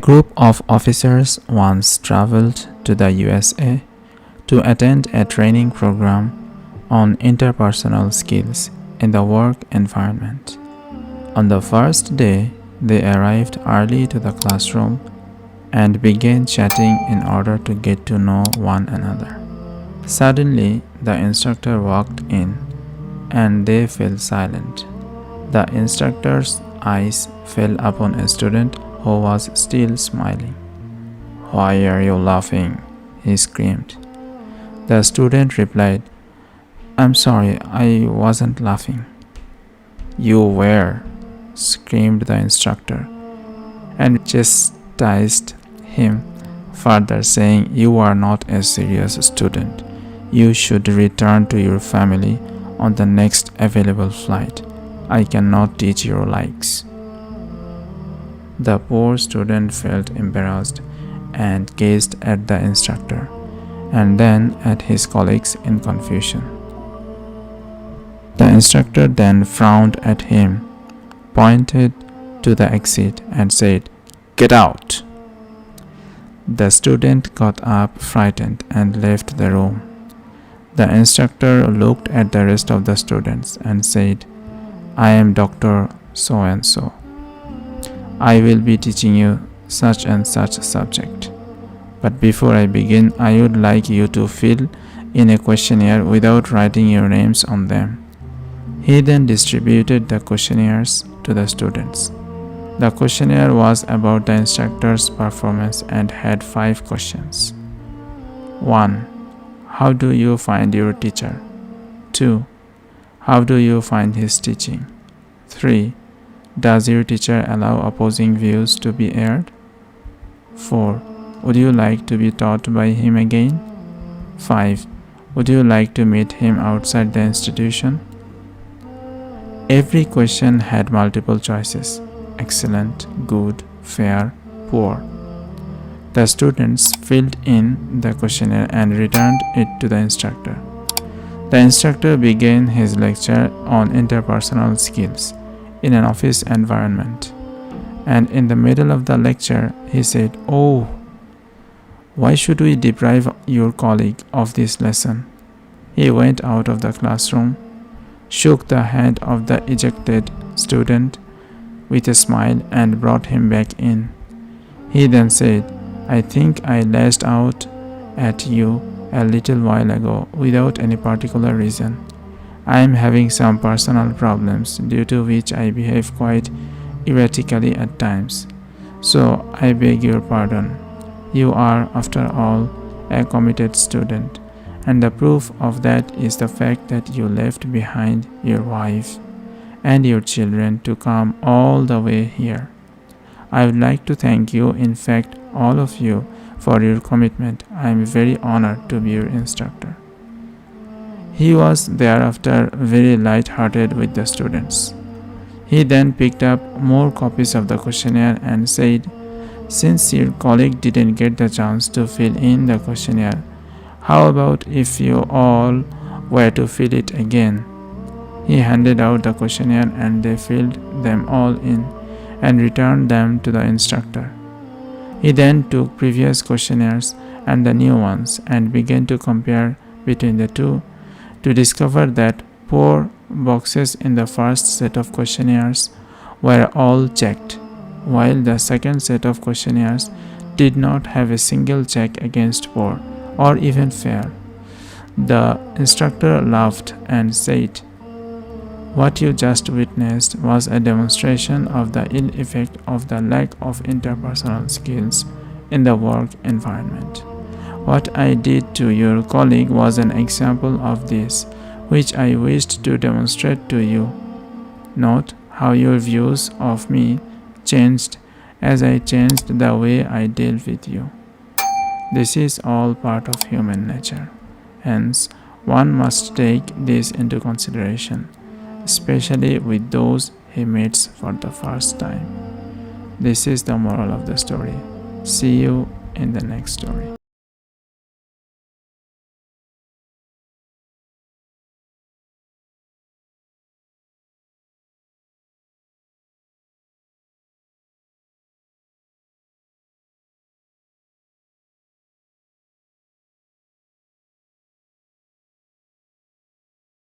group of officers once traveled to the USA to attend a training program on interpersonal skills in the work environment. On the first day, they arrived early to the classroom and began chatting in order to get to know one another. Suddenly, the instructor walked in and they fell silent. The instructor's eyes fell upon a student who was still smiling. "Why are you laughing?" he screamed. The student replied, "I'm sorry, I wasn't laughing." "You were," screamed the instructor, and chastised him further, saying, "You are not a serious student. You should return to your family on the next available flight. I cannot teach your likes." The poor student felt embarrassed and gazed at the instructor and then at his colleagues in confusion. The instructor then frowned at him, pointed to the exit, and said, "Get out!" The student got up frightened and left the room. The instructor looked at the rest of the students and said, "I am Dr. So-and-so. I will be teaching you such and such subject. But before I begin, I would like you to fill in a questionnaire without writing your names on them." He then distributed the questionnaires to the students. The questionnaire was about the instructor's performance and had 5 questions. 1. How do you find your teacher? 2. How do you find his teaching? 3. Does your teacher allow opposing views to be aired? 4. Would you like to be taught by him again? 5. Would you like to meet him outside the institution? Every question had multiple choices: excellent, good, fair, poor. The students filled in the questionnaire and returned it to the instructor. The instructor began his lecture on interpersonal skills in an office environment. And in the middle of the lecture, he said, "Oh, why should we deprive your colleague of this lesson?" He went out of the classroom, shook the hand of the ejected student with a smile, and brought him back in. He then said, "I think I lashed out at you a little while ago without any particular reason. I am having some personal problems due to which I behave quite erratically at times. So I beg your pardon. You are, after all, a committed student, and the proof of that is the fact that you left behind your wife and your children to come all the way here. I would like to thank you, in fact, all of you, for your commitment. I am very honored to be your instructor." He was thereafter very light-hearted with the students. He then picked up more copies of the questionnaire and said, "Since your colleague didn't get the chance to fill in the questionnaire, how about if you all were to fill it again?" He handed out the questionnaire and they filled them all in and returned them to the instructor. He then took previous questionnaires and the new ones and began to compare between the two to discover that 4 boxes in the first set of questionnaires were all checked, while the second set of questionnaires did not have a single check against poor or even fair. The instructor laughed and said, "What you just witnessed was a demonstration of the ill effect of the lack of interpersonal skills in the work environment. What I did to your colleague was an example of this, which I wished to demonstrate to you. Note how your views of me changed as I changed the way I deal with you. This is all part of human nature. Hence, one must take this into consideration, especially with those he meets for the first time." This is the moral of the story. See you in the next story.